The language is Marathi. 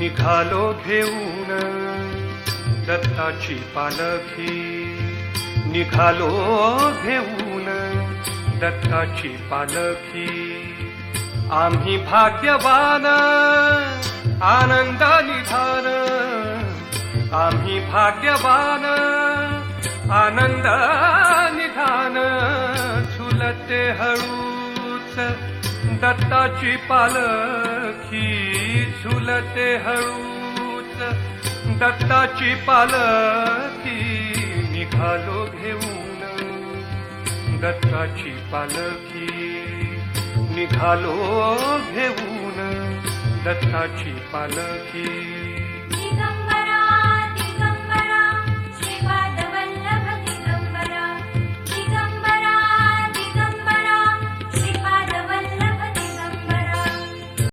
निघालो घेऊन दत्ताची पालखी, निघालो घेऊन दत्ताची पालखी. आम्ही भाग्यवान आनंद निधान, आम्ही भाग्यवान आनंद निधान. झुलते हळूच दत्ताची पालखी, झुलते हळूच दत्ताची पालखी. निघालो घेऊन दत्ताची पालखी, निघालो घेऊन दत्ताची पालखी.